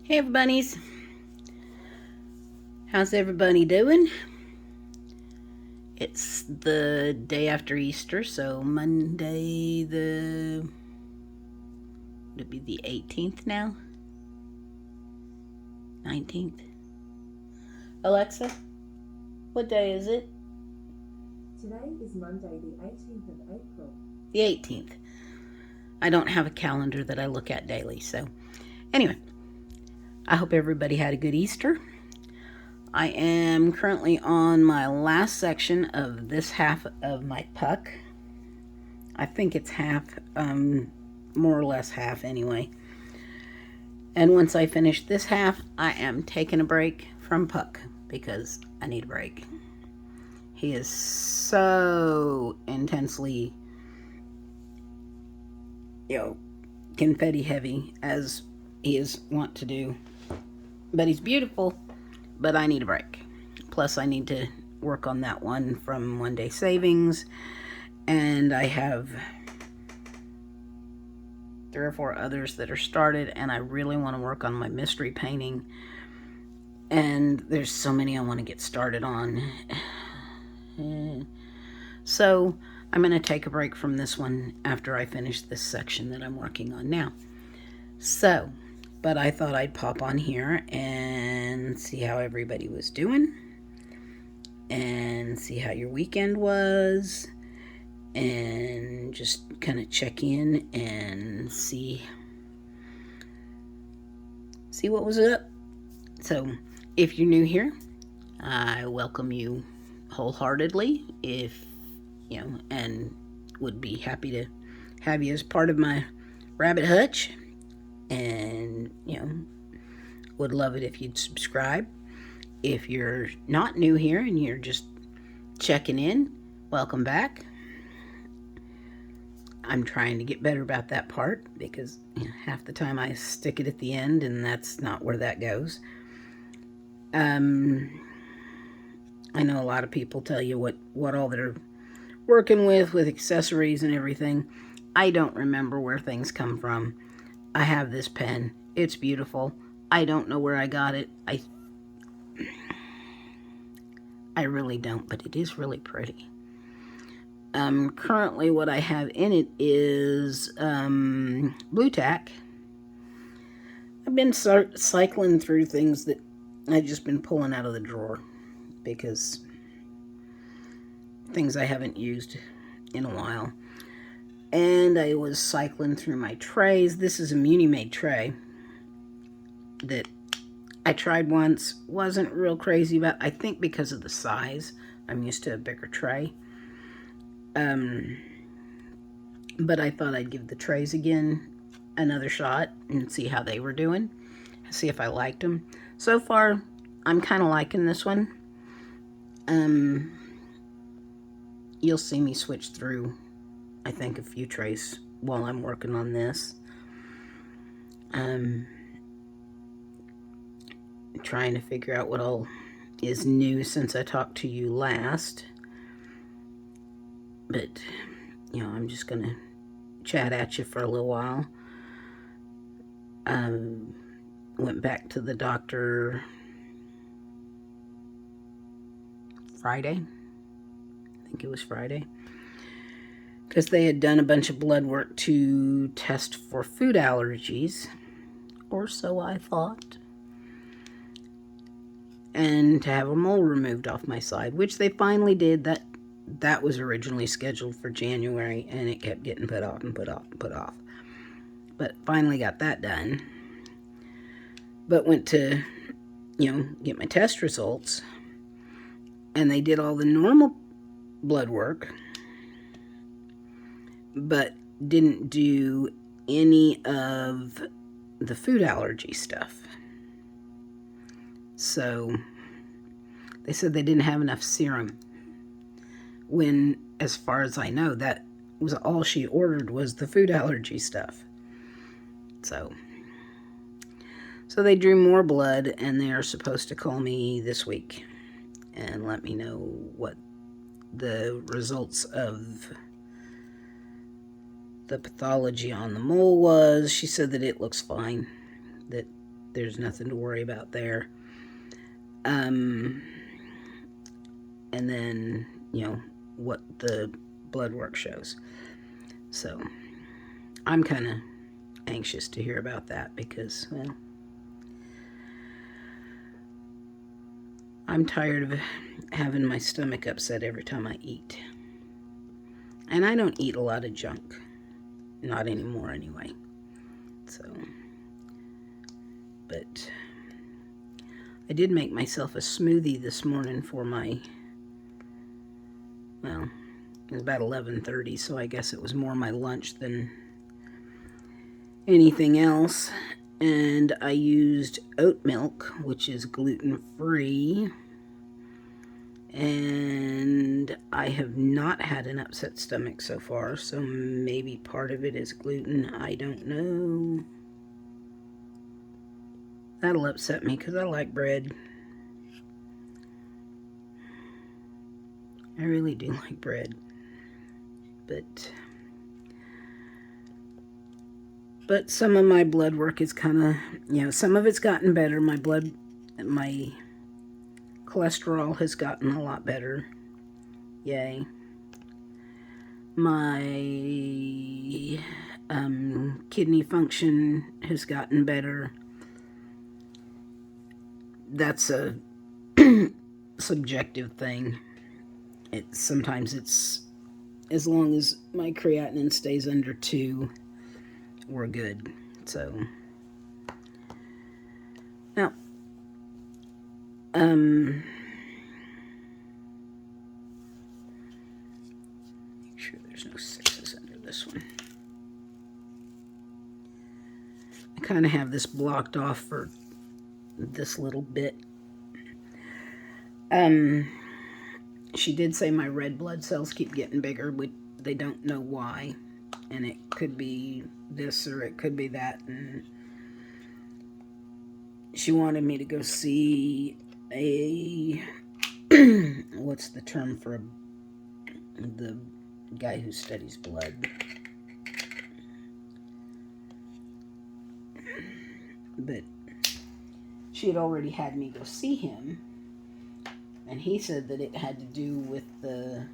Hey everybody's, how's everybody doing? It's the day after Easter, so Monday would it be the 18th now? 19th? Alexa, what day is it? Today is Monday, the 18th of April. The 18th. I don't have a calendar that I look at daily, so anyway, I hope everybody had a good Easter. I am currently on my last section of this half of my puck. I think it's half, more or less half anyway. And once I finish this half, I am taking a break from Puck because I need a break. He is so intensely, confetti heavy as he is wont to do. But he's beautiful, but I need a break. Plus, I need to work on that one from One Day Savings. And I have 3 or 4 others that are started, and I really want to work on my mystery painting. And there's so many I want to get started on. So I'm going to take a break from this one after I finish this section that I'm working on now. So, but I thought I'd pop on here and see how everybody was doing and see how your weekend was and just kind of check in and see what was up. So if you're new here, I welcome you wholeheartedly, and would be happy to have you as part of my rabbit hutch, and would love it if you'd subscribe. If you're not new here and you're just checking in, welcome back. I'm trying to get better about that part because half the time I stick it at the end, and that's not where that goes. I know a lot of people tell you what all they're working with accessories and everything. I don't remember where things come from. I have this pen. It's beautiful. I don't know where I got it. I really don't, but it is really pretty. Currently what I have in it is blue tack. I've been cycling through things that I've just been pulling out of the drawer because things I haven't used in a while. And I was cycling through my trays. This is a Muni-made tray that I tried once, wasn't real crazy about. I think because of the size, I'm used to a bigger tray. But I thought I'd give the trays again another shot and see how they were doing, see if I liked them. So far, I'm kind of liking this one. You'll see me switch through, I think, a few trays while I'm working on this. Trying to figure out what all is new since I talked to you last. But, I'm just going to chat at you for a little while. Went back to the doctor Friday. I think it was Friday. Because they had done a bunch of blood work to test for food allergies. Or so I thought. And to have a mole removed off my side, which they finally did. That was originally scheduled for January, and it kept getting put off and put off and put off. But finally got that done. But went to, get my test results, and they did all the normal blood work, but didn't do any of the food allergy stuff. So they said they didn't have enough serum, when, as far as I know, that was all she ordered was the food allergy stuff. So they drew more blood, and they are supposed to call me this week and let me know what the results of the pathology on the mole was. She said that it looks fine, that there's nothing to worry about there. And then, what the blood work shows. So I'm kind of anxious to hear about that because, well, I'm tired of having my stomach upset every time I eat. And I don't eat a lot of junk. Not anymore, anyway. So, but I did make myself a smoothie this morning for my, well, it was about 11:30, so I guess it was more my lunch than anything else. And I used oat milk, which is gluten-free. And I have not had an upset stomach so far, so maybe part of it is gluten. I don't know. That'll upset me because I like bread. I really do like bread. But some of my blood work is kind of, some of it's gotten better. My cholesterol has gotten a lot better. Yay. My kidney function has gotten better. That's a subjective thing. Sometimes it's, as long as my creatinine stays under 2, we're good. So now, make sure there's no 6s under this one. I kind of have this blocked off for this little bit. She did say my red blood cells keep getting bigger, but they don't know why. And it could be this or it could be that. And she wanted me to go see a, what's the term for the guy who studies blood? But she had already had me go see him. And he said that it had to do with the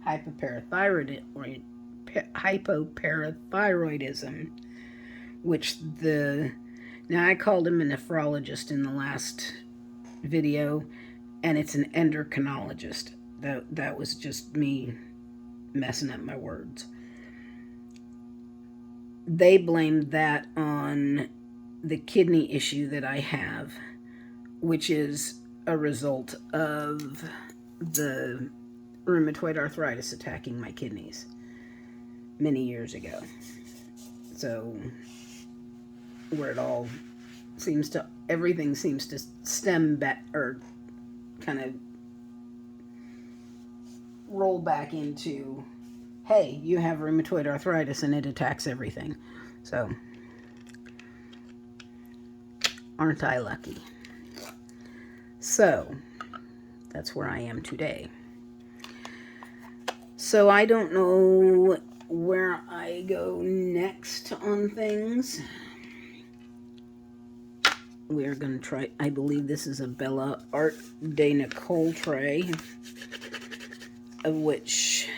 hypoparathyroidism, which now I called him a nephrologist in the last video, and it's an endocrinologist. That was just me messing up my words. They blamed that on the kidney issue that I have, which is a result of the rheumatoid arthritis attacking my kidneys many years ago. So where it all everything seems to stem back, or kind of roll back into, hey, you have rheumatoid arthritis and it attacks everything. So, aren't I lucky? So, that's where I am today. So, I don't know where I go next on things. We're going to try, I believe this is a Bella Art de Nicole tray, of which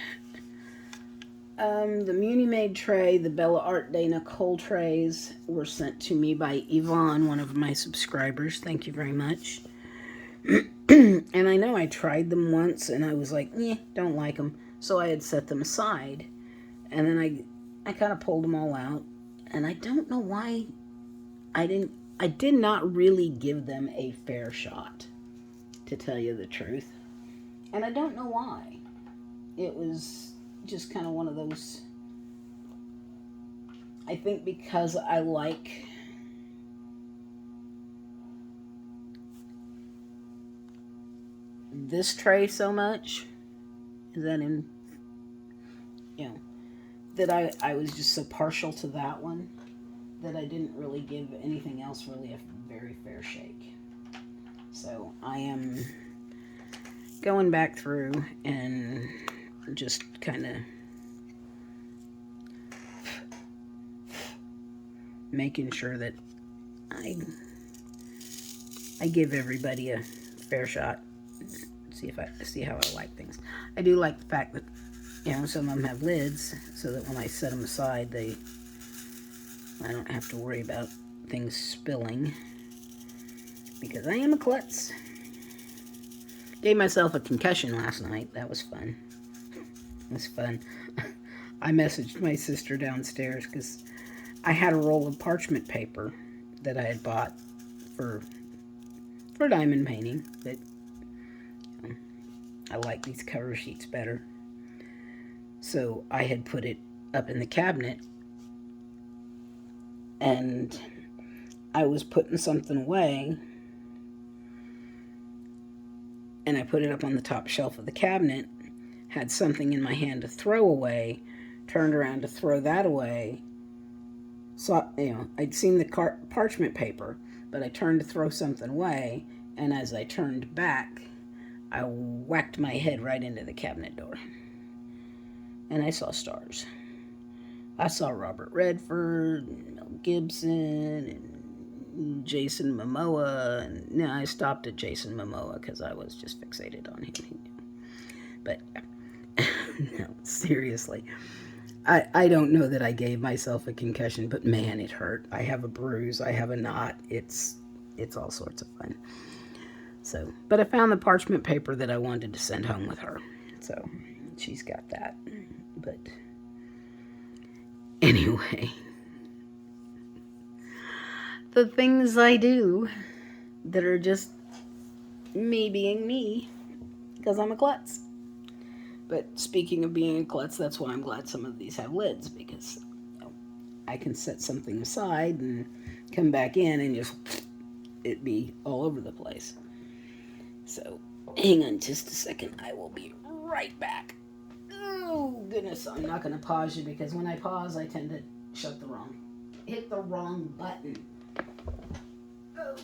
the Muni-Made tray, the Bella Art de Nicole trays were sent to me by Yvonne, one of my subscribers. Thank you very much. And I know I tried them once and I was like, don't like them. So I had set them aside. And then I kind of pulled them all out. And I don't know why I did not really give them a fair shot, to tell you the truth. And I don't know why. It was just kind of one of those, I think because I like this tray so much, that that I was just so partial to that one that I didn't really give anything else really a very fair shake. So I am going back through and just kind of making sure that I give everybody a fair shot. See how I like things. I do like the fact that, you know, some of them have lids, so that when I set them aside, I don't have to worry about things spilling, because I am a klutz. Gave myself a concussion last night. That was fun. It was fun. I messaged my sister downstairs because I had a roll of parchment paper that I had bought for diamond painting. That I like these cover sheets better. So I had put it up in the cabinet, and I was putting something away, and I put it up on the top shelf of the cabinet, had something in my hand to throw away, turned around to throw that away. So, you know, I'd seen the parchment paper, but I turned to throw something away, and as I turned back, I whacked my head right into the cabinet door. And I saw stars. I saw Robert Redford, and Mel Gibson, and Jason Momoa. And no, I stopped at Jason Momoa because I was just fixated on him. But no, seriously. I don't know that I gave myself a concussion, but man, it hurt. I have a bruise. I have a knot. It's all sorts of fun. So, but I found the parchment paper that I wanted to send home with her. So, she's got that. But anyway, the things I do that are just me being me, because I'm a klutz. But speaking of being a klutz, that's why I'm glad some of these have lids, because you know, I can set something aside and come back in and just it be all over the place. So hang on just a second. I will be right back. Oh goodness, I'm not going to pause you, because when I pause, I tend to hit the wrong button. Oh.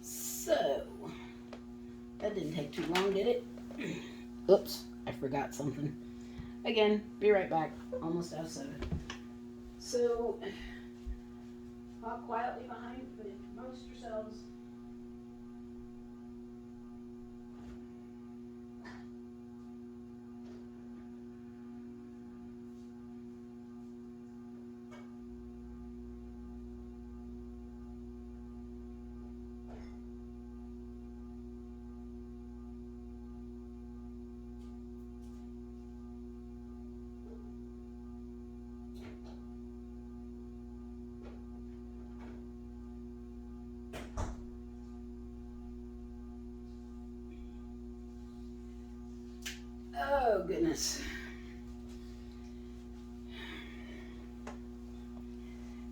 So, that didn't take too long, did it? Oops, I forgot something. Again, be right back. Almost out of soda. So, hop quietly behind, but amongst yourselves. Oh, goodness.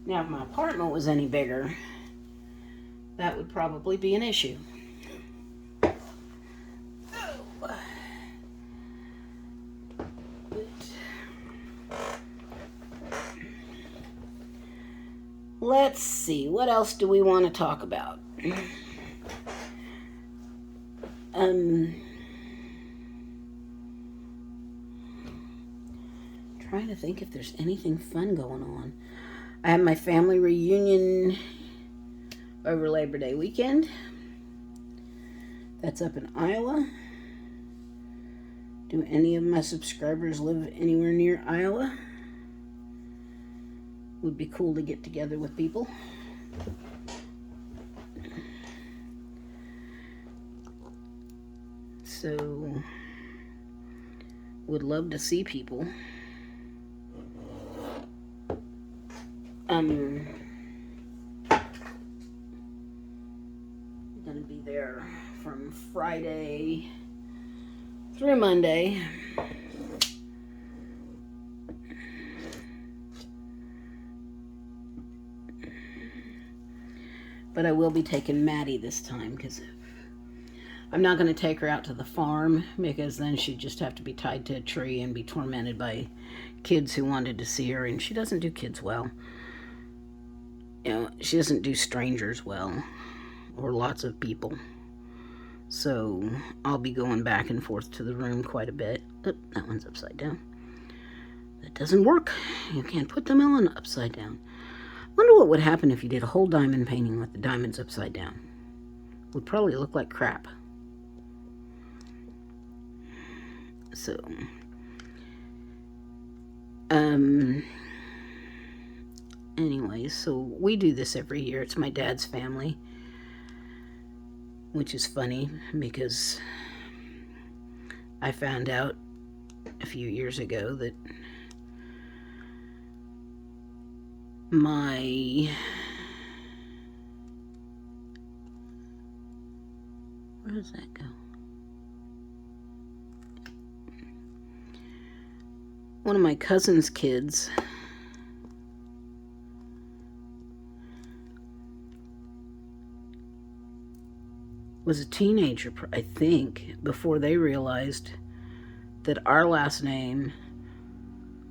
Now, if my apartment was any bigger, that would probably be an issue. Oh. Let's see, what else do we want to talk about? Trying to think if there's anything fun going on. I have my family reunion over Labor Day weekend. That's up in Iowa. Do any of my subscribers live anywhere near Iowa? Would be cool to get together with people. So, would love to see people. I'm gonna be there from Friday through Monday. But I will be taking Maddie this time, because I'm not going to take her out to the farm, because then she'd just have to be tied to a tree and be tormented by kids who wanted to see her, and she doesn't do kids well. she doesn't do strangers well, or lots of people. So I'll be going back and forth to the room quite a bit. Oh, that one's upside down. That doesn't work. You can't put the melon upside down. Wonder what would happen if you did a whole diamond painting with the diamonds upside down. Would probably look like crap. So, anyway, so we do this every year. It's my dad's family, which is funny because I found out a few years ago that where does that go? One of my cousin's kids was a teenager, I think, before they realized that our last name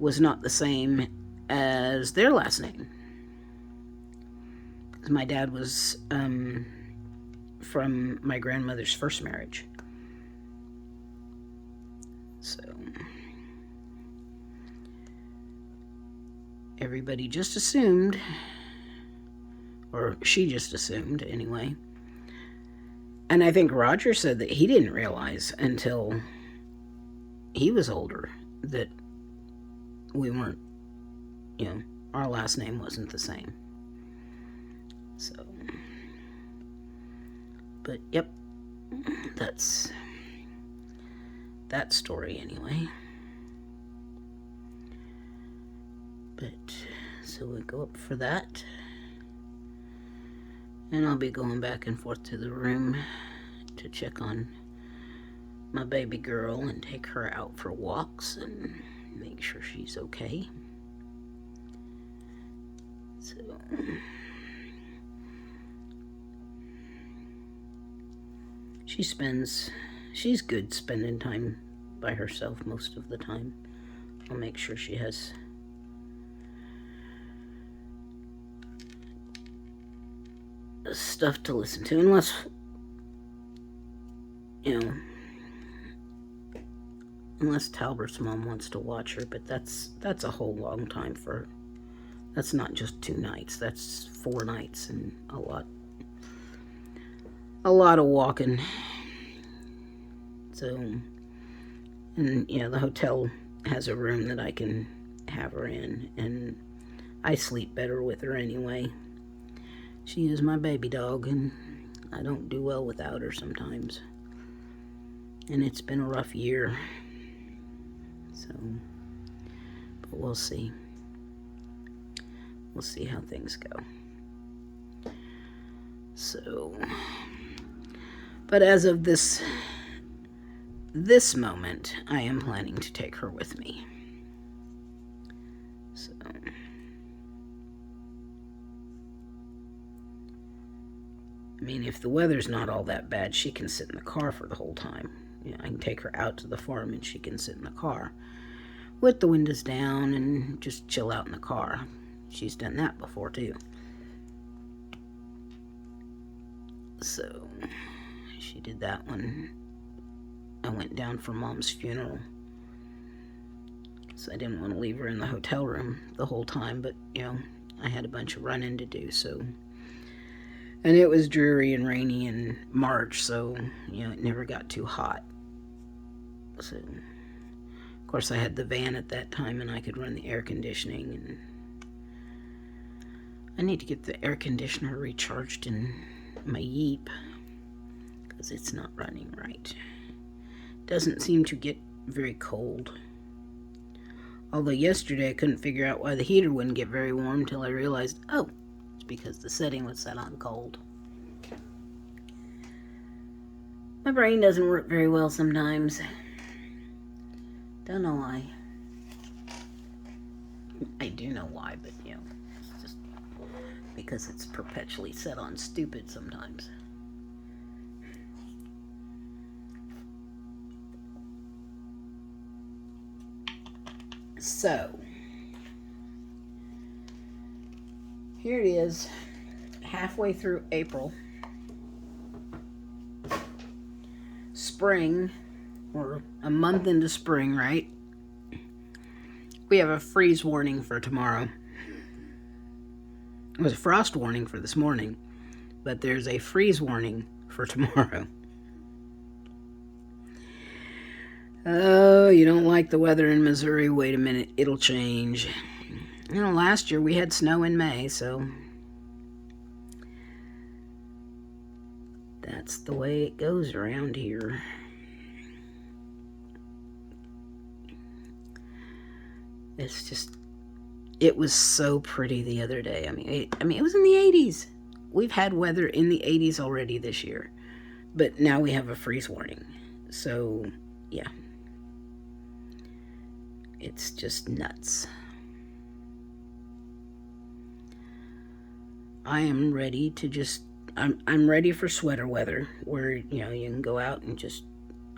was not the same as their last name. My dad was from my grandmother's first marriage. So everybody just assumed, or she just assumed anyway. And I think Roger said that he didn't realize until he was older that we weren't, our last name wasn't the same. So, but yep, that's that story anyway. But, so we go up for that. And I'll be going back and forth to the room to check on my baby girl and take her out for walks and make sure she's okay. So, she's good spending time by herself most of the time. I'll make sure she has stuff to listen to, unless Talbert's mom wants to watch her, but that's a whole long time for her. That's not just 2 nights, that's 4 nights and a lot of walking. So, and the hotel has a room that I can have her in, and I sleep better with her anyway. She is my baby dog, and I don't do well without her sometimes. And it's been a rough year. So, but we'll see. We'll see how things go. So, but as of this moment, I am planning to take her with me. So, I mean, if the weather's not all that bad, she can sit in the car for the whole time. I can take her out to the farm and she can sit in the car with the windows down and just chill out in the car. She's done that before too. So she did that when I went down for Mom's funeral. So I didn't want to leave her in the hotel room the whole time, but I had a bunch of running to do, so. And it was dreary and rainy in March, so it never got too hot. So, of course, I had the van at that time, and I could run the air conditioning. And I need to get the air conditioner recharged in my WIP because it's not running right. Doesn't seem to get very cold. Although yesterday I couldn't figure out why the heater wouldn't get very warm until I realized, oh, it's because the setting was set on cold. My brain doesn't work very well sometimes. Don't know why. I do know why, but it's just because it's perpetually set on stupid sometimes. So, Here it is, halfway through April. Spring, or a month into spring, right? We have a freeze warning for tomorrow. It was a frost warning for this morning, but there's a freeze warning for tomorrow. Oh, you don't like the weather in Missouri? Wait a minute, it'll change. You know, last year we had snow in May, so that's the way it goes around here. It's just, it was so pretty the other day. I mean, it was in the 80s. We've had weather in the 80s already this year, but now we have a freeze warning. So, yeah. It's just nuts. I am ready to just, I'm ready for sweater weather where, you know, you can go out and just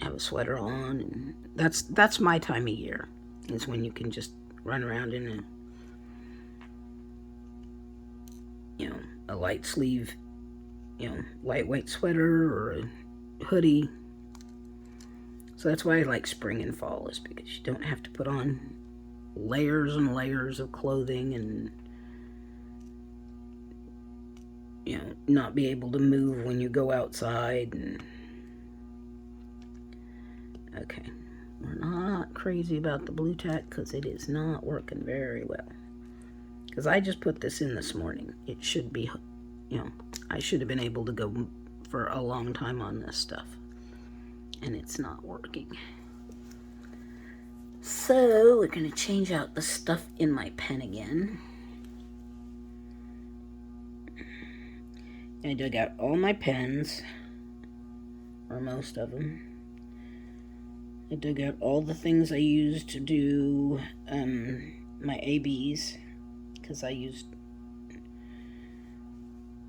have a sweater on, and that's my time of year, is when you can just run around in a, you know, a light sleeve, you know, lightweight sweater or a hoodie. So that's why I like spring and fall, is because you don't have to put on layers and layers of clothing and, you know, not be able to move when you go outside. And okay, we're not crazy about the blue tack because it is not working very well. Because I just put this in this morning. It should be, you know, I should have been able to go for a long time on this stuff. And it's not working. So we're going to change out the stuff in my pen again. I dug out all my pens, or most of them. I dug out all the things I used to do my ABs, because I used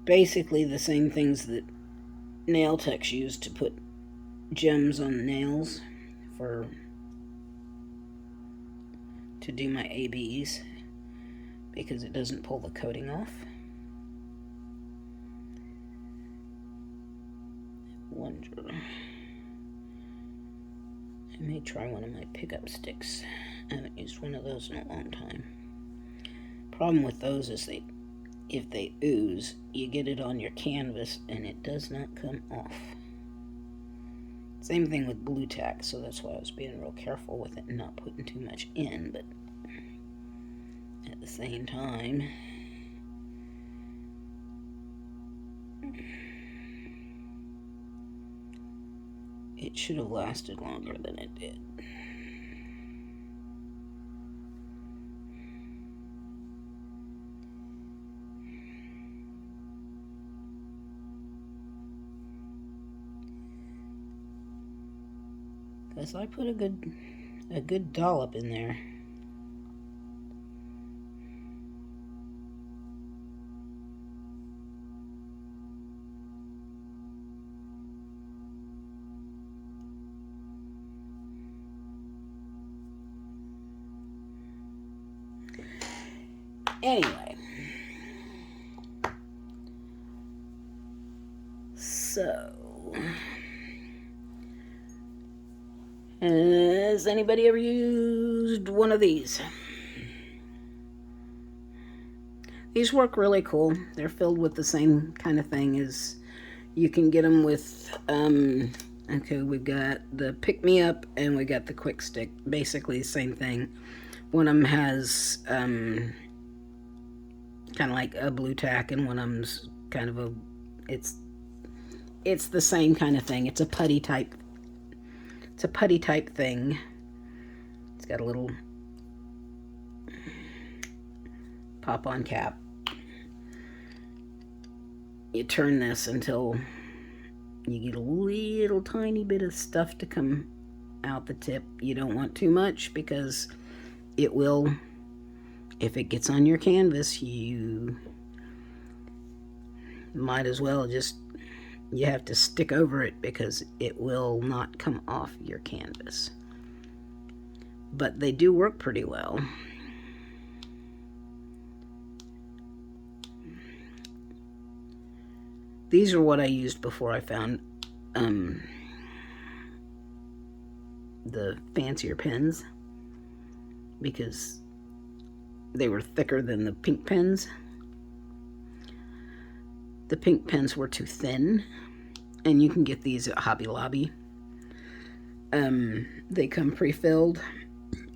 basically the same things that nail techs used to put gems on nails to do my ABs, because it doesn't pull the coating off. Wonder, I may try one of my pickup sticks. I haven't used one of those in a long time. Problem with those is if they ooze, you get it on your canvas and it does not come off. Same thing with blue tack, so that's why I was being real careful with it and not putting too much in, but at the same time, it should have lasted longer than it did. Because I put a good dollop in there. Anyway, so has anybody ever used one of these? These work really cool. They're filled with the same kind of thing as you can get them with, okay, we've got the Pick Me Up and we got the Quick Stick. Basically the same thing. One of them has kind of like a blue tack, and one of them's kind of a, it's the same kind of thing. It's a putty type thing. It's got a little pop-on cap. You turn this until you get a little tiny bit of stuff to come out the tip. You don't want too much, because it will, if it gets on your canvas, you might as well just, you have to stick over it because it will not come off your canvas. But they do work pretty well. These are what I used before I found the fancier pens, because they were thicker than the pink pens. The pink pens were too thin, and you can get these at Hobby Lobby. They come pre-filled.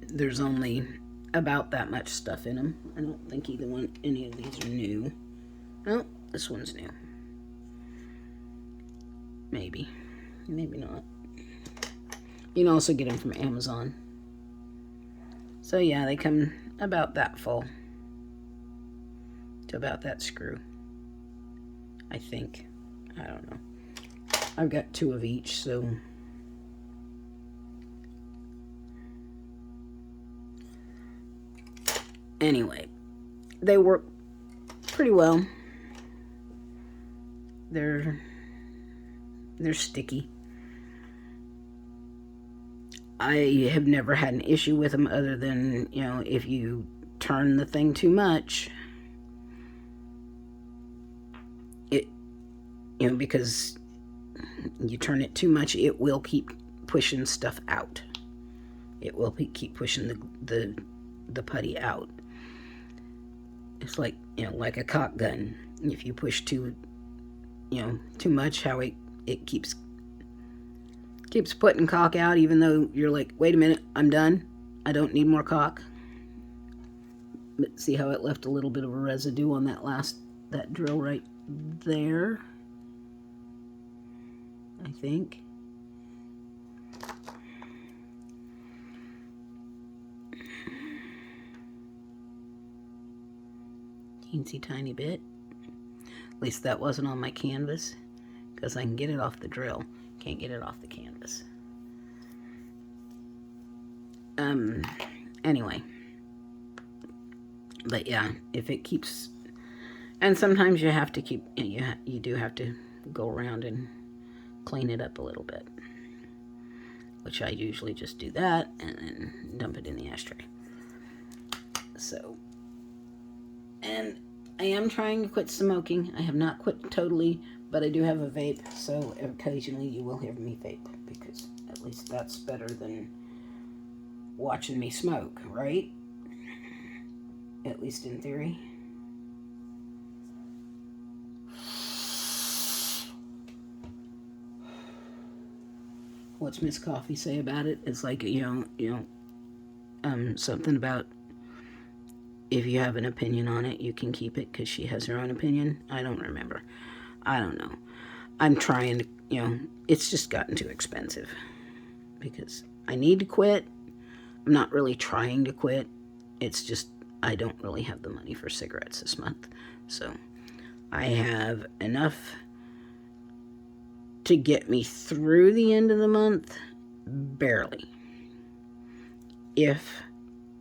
There's only about that much stuff in them. I don't think any of these are new. Oh, this one's new. Maybe not. You can also get them from Amazon. So yeah, they come about that full to about that screw, I think. I don't know. I've got 2 of each, so anyway, they work pretty well. They're sticky. I have never had an issue with them, other than, you know, if you turn the thing too much, because you turn it too much, it will keep pushing stuff out. It will keep pushing the putty out. It's like, like a caulk gun. If you push too much, how it keeps putting caulk out, even though you're like, wait a minute, I'm done. I don't need more caulk. But see how it left a little bit of a residue on that drill right there, I think. Teensy tiny bit. At least that wasn't on my canvas, because I can get it off the drill. Can't get it off the canvas. Anyway. But yeah, if it keeps... And sometimes you have to keep... You do have to go around and clean it up a little bit. Which I usually just do that and then dump it in the ashtray. So... And I am trying to quit smoking. I have not quit totally, but I do have a vape, so occasionally you will hear me vape, because at least that's better than watching me smoke, right? At least in theory. What's Miss Coffee say about it? It's like, something about, if you have an opinion on it, you can keep it, because she has her own opinion. I don't remember. I don't know. I'm trying to, it's just gotten too expensive, because I need to quit. I'm not really trying to quit. It's just, I don't really have the money for cigarettes this month. So I have enough to get me through the end of the month, barely, if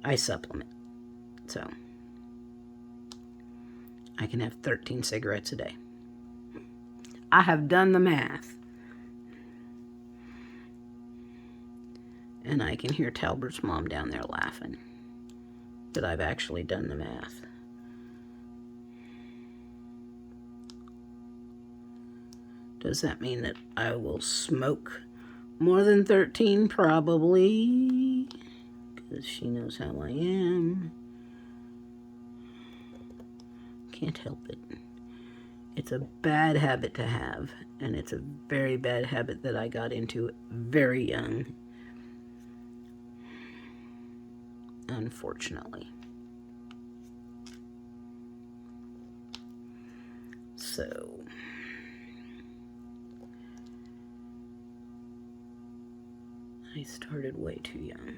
I supplement. So I can have 13 cigarettes a day. I have done the math. And I can hear Talbert's mom down there laughing that I've actually done the math. Does that mean that I will smoke more than 13? Probably, because she knows how I am. Can't help it. It's a bad habit to have, and it's a very bad habit that I got into very young, unfortunately. So I started way too young.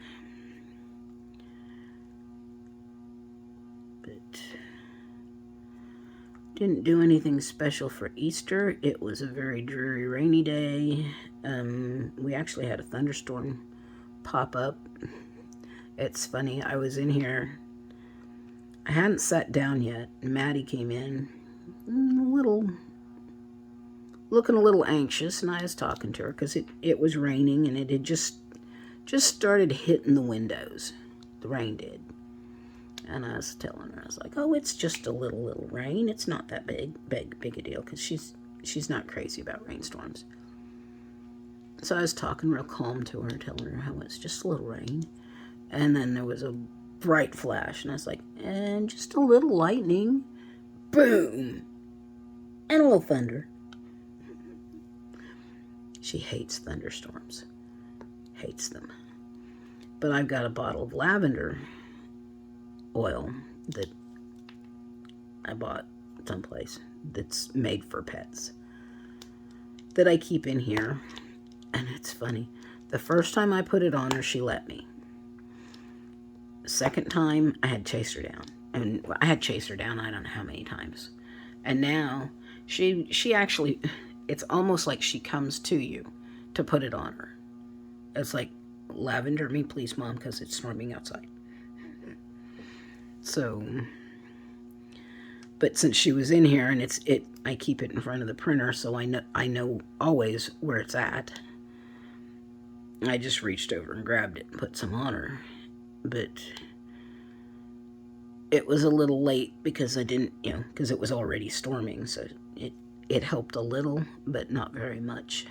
But didn't do anything special for Easter. It was a very dreary, rainy day. We actually had a thunderstorm pop up. It's funny, I was in here. I hadn't sat down yet. Maddie came in, looking a little anxious, and I was talking to her because it was raining, and it had just started hitting the windows. The rain did. And I was telling her, I was like, oh, it's just a little rain. It's not that big a deal, because she's she's not crazy about rainstorms. So I was talking real calm to her, telling her how it's just a little rain. And then there was a bright flash, and I was like, and just a little lightning. Boom! And a little thunder. She hates thunderstorms. Hates them. But I've got a bottle of lavender oil that I bought someplace that's made for pets that I keep in here. And it's funny. The first time I put it on her, she let me. The second time, I had to chase her down. And I had chased her down I don't know how many times. And now, she actually, it's almost like she comes to you to put it on her. It's like, lavender me please, Mom, because it's storming outside. So, but since she was in here and I keep it in front of the printer, so I know always where it's at. I just reached over and grabbed it and put some on her. But it was a little late because I didn't, because it was already storming, so it helped a little, but not very much.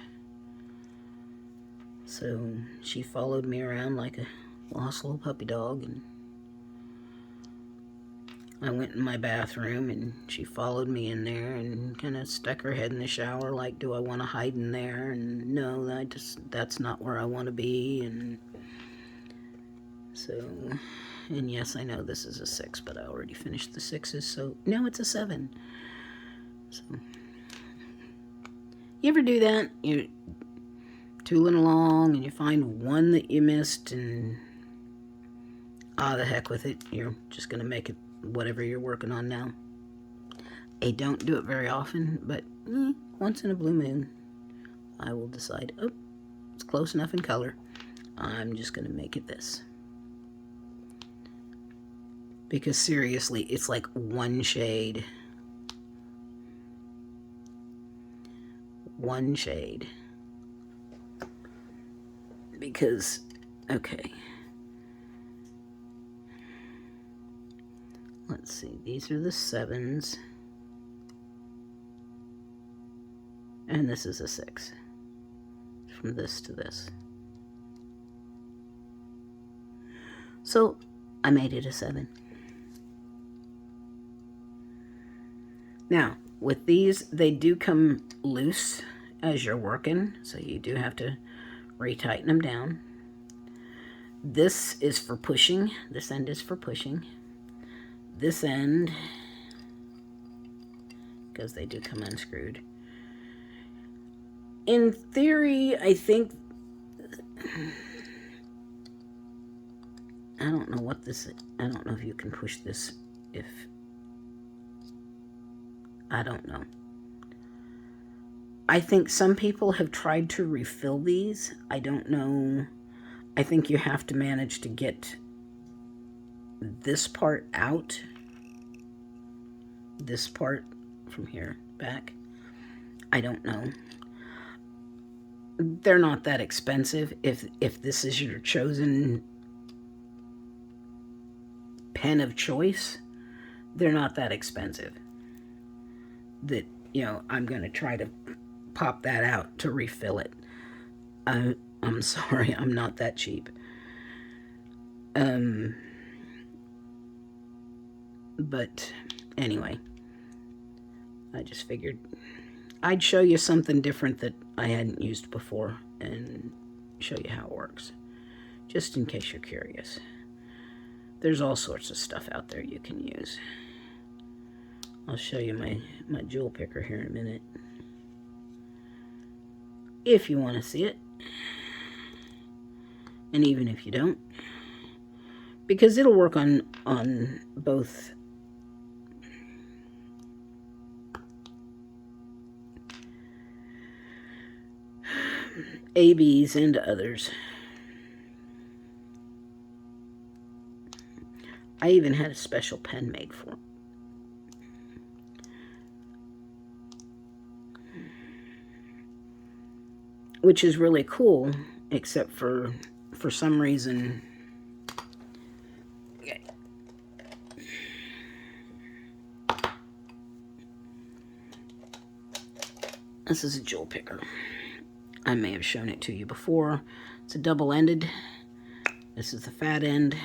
So she followed me around like a lost little puppy dog, and I went in my bathroom, and she followed me in there and kind of stuck her head in the shower like, do I want to hide in there? And no, that's not where I want to be. And so, and yes, I know this is a 6, but I already finished the 6s, so now it's a 7. So, you ever do that? You're tooling along and you find one that you missed, and the heck with it, you're just going to make it whatever you're working on now. I don't do it very often, but once in a blue moon, I will decide, oh, it's close enough in color. I'm just going to make it this. Because seriously, it's like one shade. One shade. Because, okay. Let's see, these are the 7s. And this is a 6. From this to this. So, I made it a 7. Now, with these, they do come loose as you're working, so you do have to retighten them down. This is for pushing. This end is for pushing. This end, because they do come unscrewed. In theory, I think, I don't know what this is. I don't know if you can push this if, I don't know. I think some people have tried to refill these. I don't know. I think you have to manage to get this part out. This part from here back. I don't know. They're not that expensive. If this is your chosen pen of choice, they're not that expensive. That, I'm going to try to pop that out to refill it. I'm sorry, I'm not that cheap. But anyway, I just figured I'd show you something different that I hadn't used before and show you how it works, just in case you're curious. There's all sorts of stuff out there you can use. I'll show you my jewel picker here in a minute, if you want to see it, and even if you don't, because it'll work on both ABs and others. I even had a special pen made for it. Which is really cool, except for some reason, This is a jewel picker. I may have shown it to you before. It's a double-ended. This is the fat end.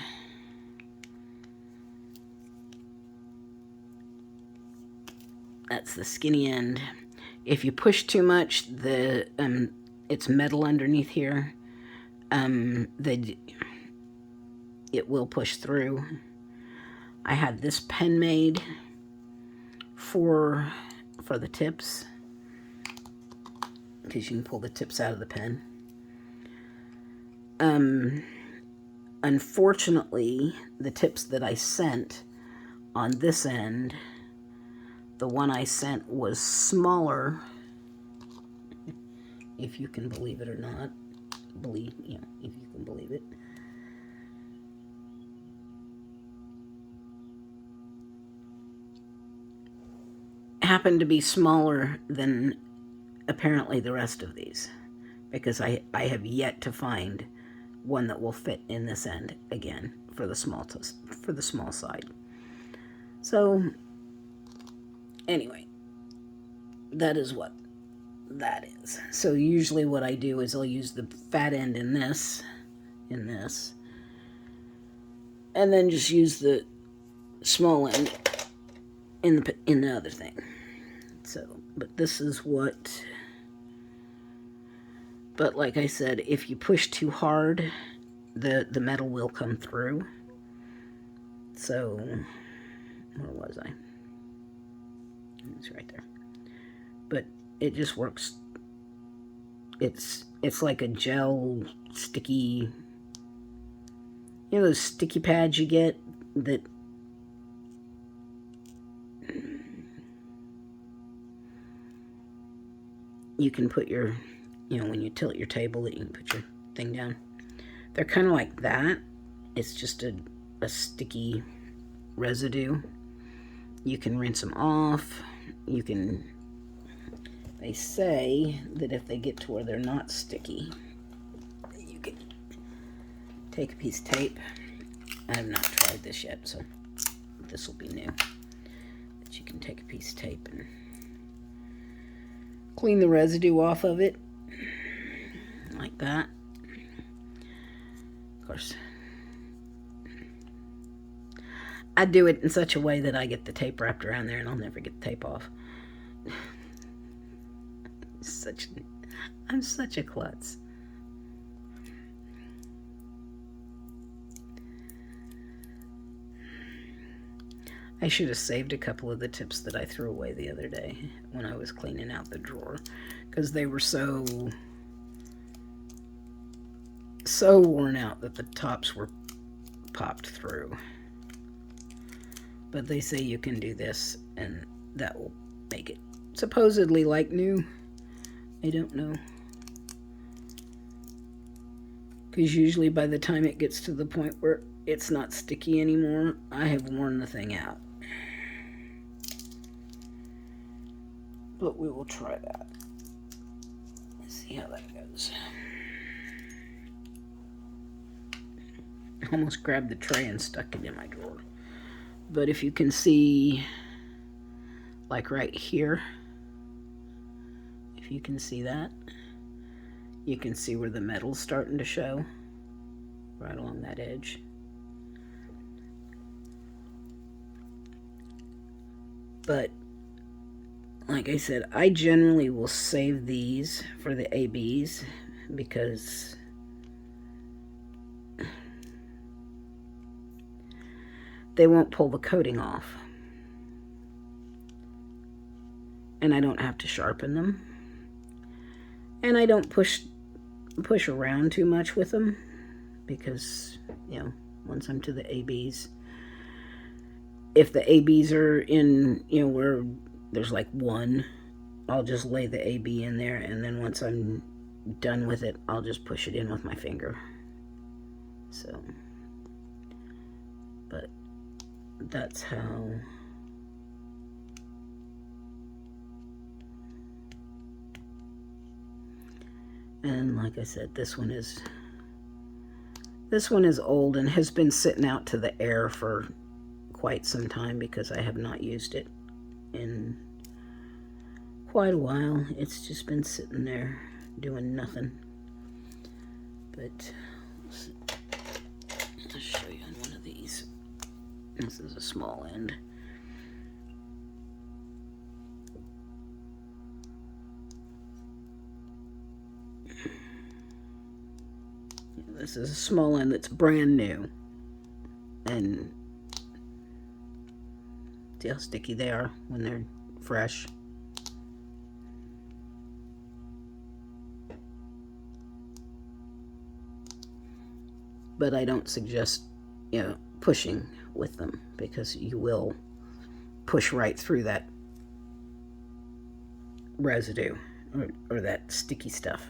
That's the skinny end. If you push too much, it's metal underneath here. It will push through. I had this pen made for the tips, because you can pull the tips out of the pen. Unfortunately, the tips that I sent on this end, the one I sent was smaller, if you can believe it or not. If you can believe it. Happened to be smaller than apparently the rest of these, because I have yet to find one that will fit in this end again for the small side. So anyway, that is what that is. So usually what I do is I'll use the fat end in this, and then just use the small end in the other thing. So, but this is what. But like I said, if you push too hard, the metal will come through. So, where was I? It's right there. But it just works. It's like a gel sticky. You know those sticky pads you get that. You can put your, when you tilt your table, that you can put your thing down. They're kind of like that. It's just a sticky residue. You can rinse them off. They say that if they get to where they're not sticky, you can take a piece of tape. I have not tried this yet, so this will be new. But you can take a piece of tape and clean the residue off of it, like that. Of course, I do it in such a way that I get the tape wrapped around there and I'll never get the tape off. I'm such a klutz. I should have saved a couple of the tips that I threw away the other day when I was cleaning out the drawer, because they were so worn out that the tops were popped through. But they say you can do this and that will make it supposedly like new. I don't know. Because usually by the time it gets to the point where it's not sticky anymore, I have worn the thing out. But we will try that. Let's see how that goes. Almost grabbed the tray and stuck it in my drawer. But if you can see, like right here, if you can see that, you can see where the metal's starting to show, right along that edge. But like I said, I generally will save these for the ABs because they won't pull the coating off. And I don't have to sharpen them. And I don't push around too much with them because, once I'm to the ABs, if the ABs are in, where there's like one, I'll just lay the AB in there, and then once I'm done with it, I'll just push it in with my finger. So, but that's how. And like I said, this one is old and has been sitting out to the air for quite some time because I have not used it in quite a while. It's just been sitting there doing nothing. But I'll show you on one of these. This is a small end. This is a small end that's brand new. And see how sticky they are when they're fresh. But I don't suggest, pushing with them, because you will push right through that residue or that sticky stuff.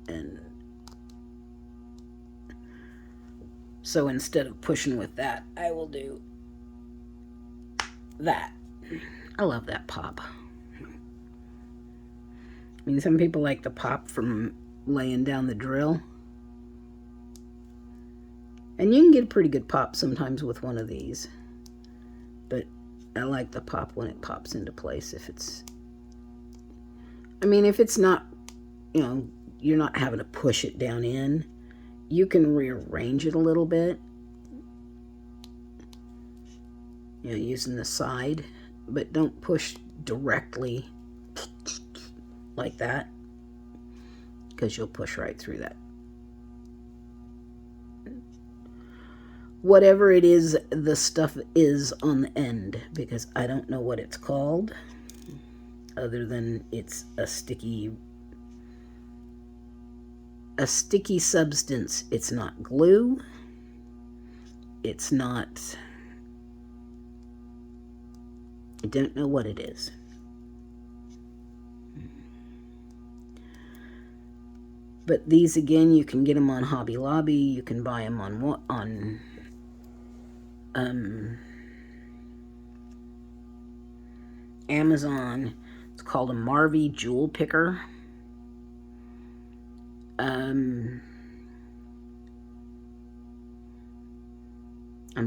And so instead of pushing with that, I will do that. I love that pop. I mean, some people like the pop from laying down the drill. And you can get a pretty good pop sometimes with one of these. But I like the pop when it pops into place. If it's not, you're not having to push it down in, you can rearrange it a little bit. Using the side, but don't push directly like that, because you'll push right through that. Whatever it is, the stuff is on the end, because I don't know what it's called, other than it's a sticky substance. It's not glue. It's not, I don't know what it is. But these, again, you can get them on Hobby Lobby. You can buy them on Amazon. It's called a Marvy Jewel Picker. I'm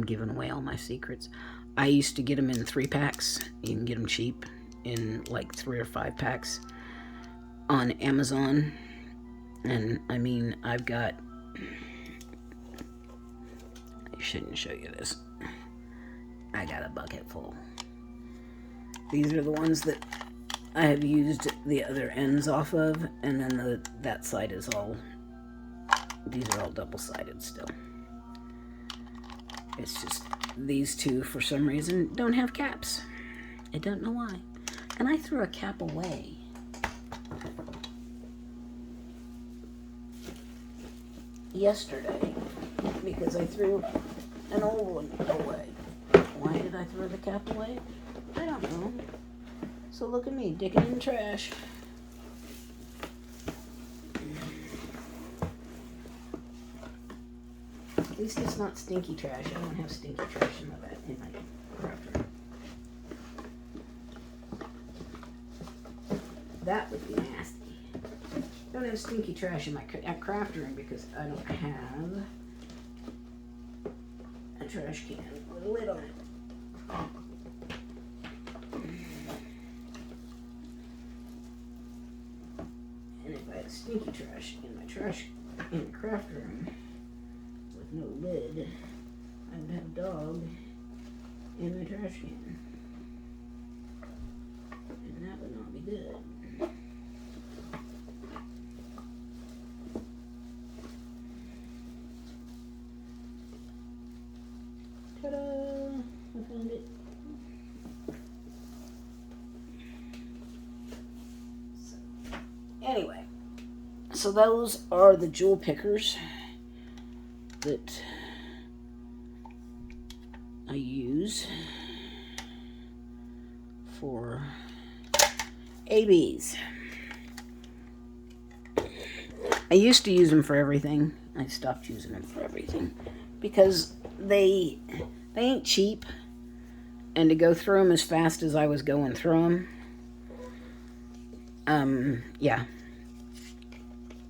giving away all my secrets. I used to get them in 3-packs. You can get them cheap in like 3 or 5 packs on Amazon. And I mean, I've got, I shouldn't show you this. I got a bucket full. These are the ones that I have used the other ends off of, and then that side is all, these are all double-sided still. It's just these two, for some reason, don't have caps. I don't know why. And I threw a cap away. Yesterday, because I threw an old one away. Why did I throw the cap away? I don't know. So look at me, digging in the trash. At least it's not stinky trash. I don't have stinky trash in my crafter. That would be nasty. I don't have stinky trash in my crafter room because I don't have a trash can with a lid on it. And if I had stinky trash in my crafter room with no lid, I would have a dog in my trash can. And that would not be good. Ta-da! I found it. Anyway, so those are the jewel pickers that I use for ABs. I used to use them for everything. I stopped using them for everything because they ain't cheap, and to go through them as fast as I was going through them, yeah.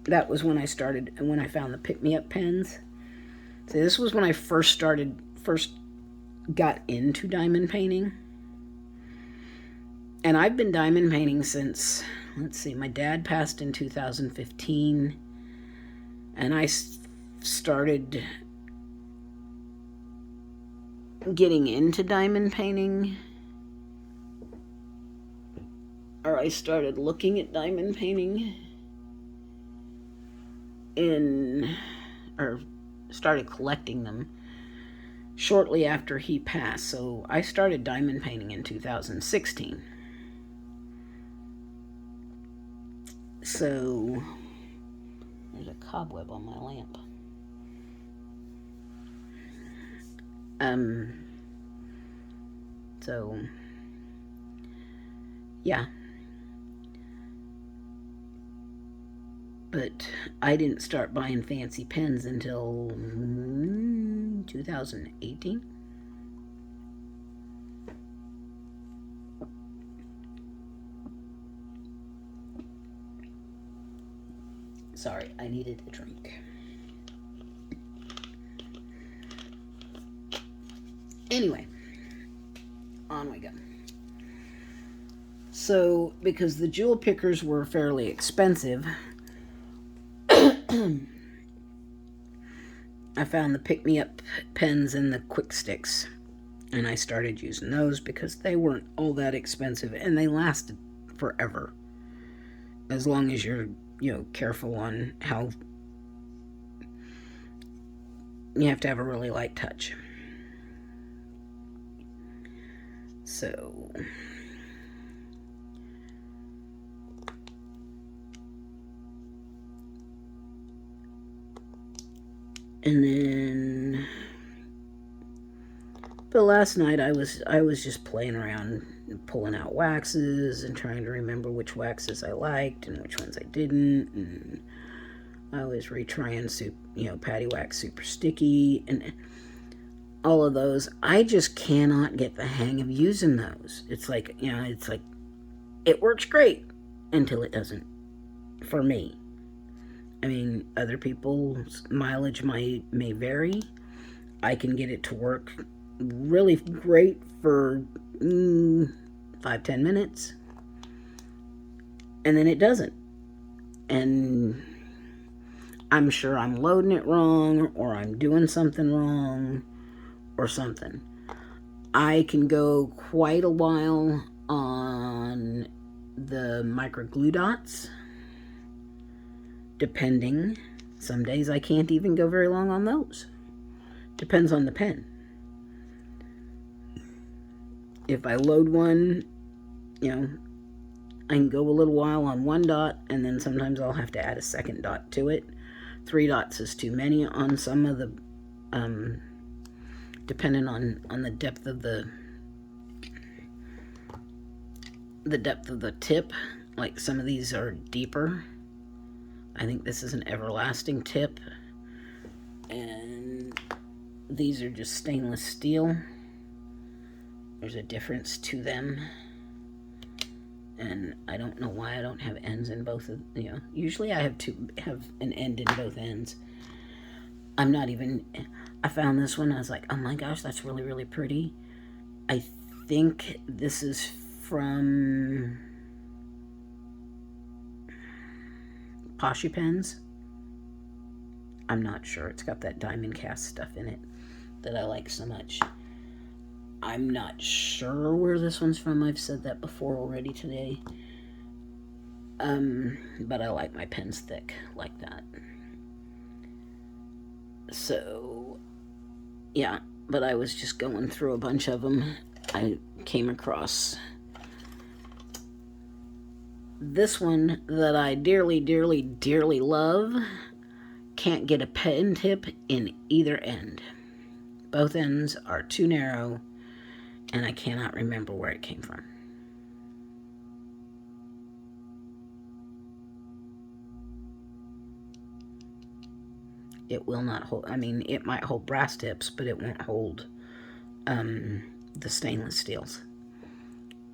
That was when I found the pick-me-up pens. So this was when I first got into diamond painting. And I've been diamond painting since, let's see, my dad passed in 2015, and I started getting into diamond painting, or I started looking at diamond painting or started collecting them shortly after he passed. So I started diamond painting in 2016. So there's a cobweb on my lamp. So yeah. But I didn't start buying fancy pens until 2018. Sorry, I needed a drink. Anyway, on we go. So, because the jewel pickers were fairly expensive, I found the pick-me-up pens and the quick sticks, and I started using those because they weren't all that expensive and they lasted forever, as long as you're careful on how you have to have a really light touch. So and then, but last night I was just playing around, pulling out waxes and trying to remember which waxes I liked and which ones I didn't, and I was retrying Patty Wax Super Sticky and all of those. I just cannot get the hang of using those. It's like it works great until it doesn't, for me. I mean, other people's mileage may vary. I can get it to work really great for 5-10 minutes, and then it doesn't. And I'm sure I'm loading it wrong, or I'm doing something wrong, or something. I can go quite a while on the micro glue dots, depending. Some days I can't even go very long on those. Depends on the pen. If I load one, I can go a little while on one dot, and then sometimes I'll have to add a second dot to it. 3 dots is too many on some of the, depending on the depth of the tip. Like, some of these are deeper. I think this is an everlasting tip, and these are just stainless steel. There's a difference to them, and I don't know why I don't have ends in both of, usually I have an end in both ends. I found this one, I was like, oh my gosh, that's really, really pretty. I think this is from Poshy Pens. I'm not sure. It's got that diamond cast stuff in it that I like so much. I'm not sure where this one's from. I've said that before already today. But I like my pens thick like that. So, yeah. But I was just going through a bunch of them. I came across this one that I dearly, dearly, dearly love. Can't get a pen tip in either end. Both ends are too narrow, and I cannot remember where it came from. It will not hold, it might hold brass tips, but it won't hold the stainless steels.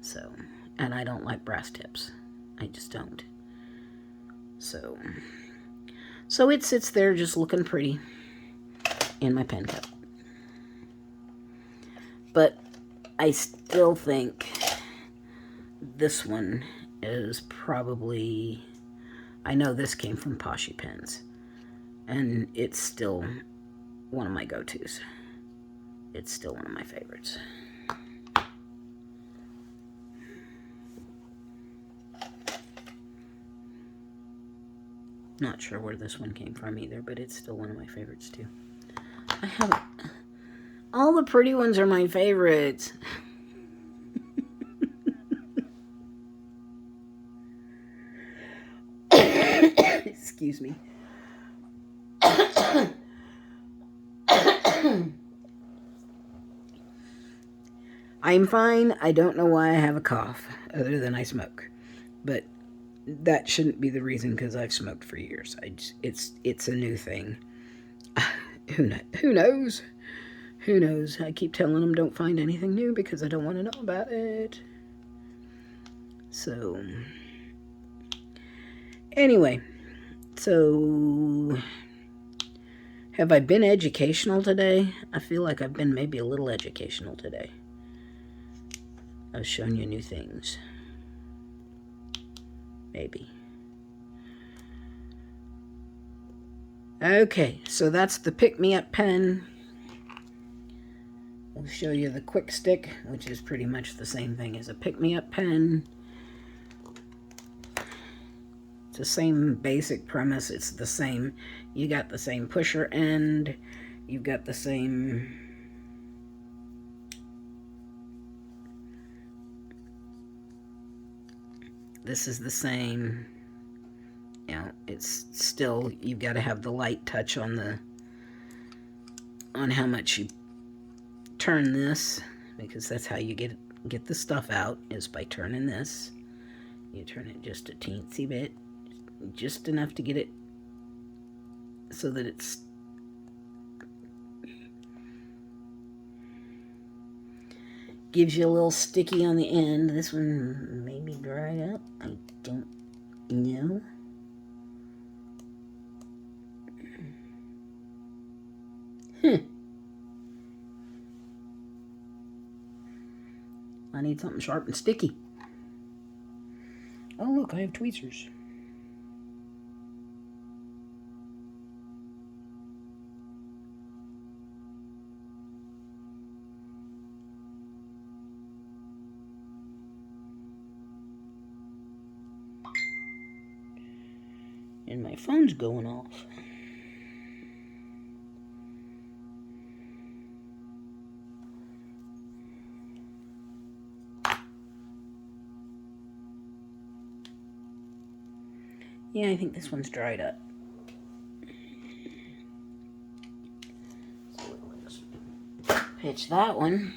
So, and I don't like brass tips. I just don't. So it sits there just looking pretty in my pen cup. But I still think this one is probably, I know this came from Poshy Pens, and it's still one of my go-tos. It's still one of my favorites. Not sure where this one came from either, but it's still one of my favorites too. I have all the pretty ones are my favorites. Excuse me. I'm fine. I don't know why I have a cough, other than I smoke. But that shouldn't be the reason, because I've smoked for years. It's a new thing. Who knows? Who knows? I keep telling them don't find anything new because I don't want to know about it. So, anyway, so have I been educational today? I feel like I've been maybe a little educational today. I've shown you new things. Maybe. Okay, so that's the pick-me-up pen. I'll show you the quick stick, which is pretty much the same thing as a pick-me-up pen. It's the same basic premise. It's the same. You got the same pusher end. You've got the same. This is the same. You know, it's still, you've got to have the light touch on how much you turn this, because that's how you get the stuff out, is by turning this. You turn it just a teensy bit, just enough to get it so that it's gives you a little sticky on the end. This one may be dried up. I don't know. I need something sharp and sticky. Oh, look, I have tweezers. And my phone's going off. Yeah, I think this one's dried up. So we'll just pitch that one.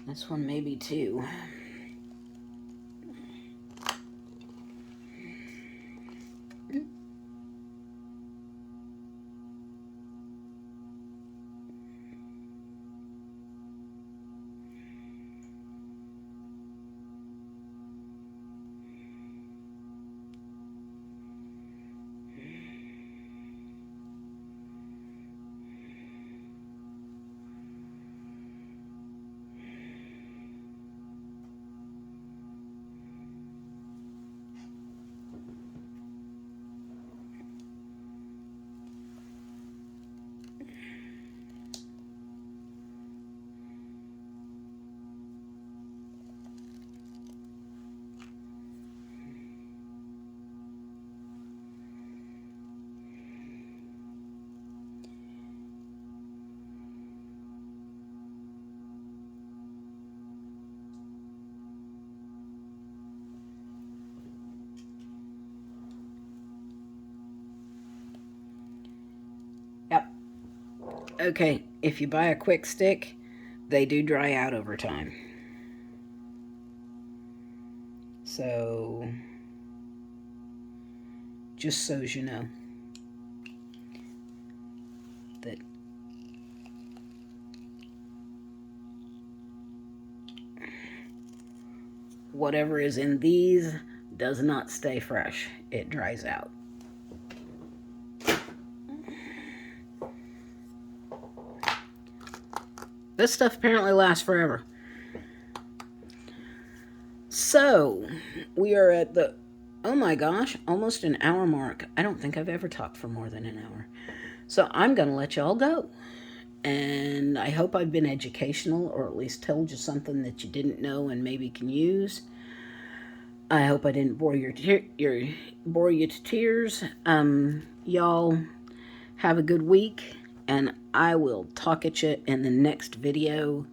This one maybe too. Yep. Okay, if you buy a quick stick, they do dry out over time. So, just so as you know, that whatever is in these does not stay fresh. It dries out. This stuff apparently lasts forever. So, we are at the, oh my gosh, almost an hour mark. I don't think I've ever talked for more than an hour. So, I'm going to let y'all go. And I hope I've been educational, or at least told you something that you didn't know and maybe can use. I hope I didn't bore you to tears. Y'all have a good week, and I will talk at you in the next video.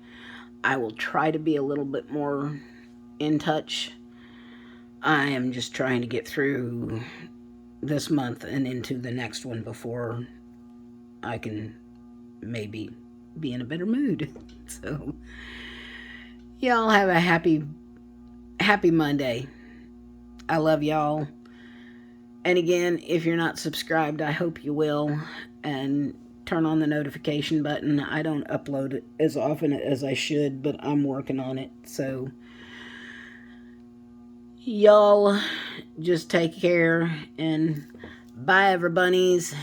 I will try to be a little bit more in touch. I am just trying to get through this month and into the next one before I can maybe be in a better mood. So, y'all have a happy Monday. I love y'all. And again, if you're not subscribed, I hope you will. And turn on the notification button. I don't upload it as often as I should, but I'm working on it. So, y'all just take care and bye, everybodies.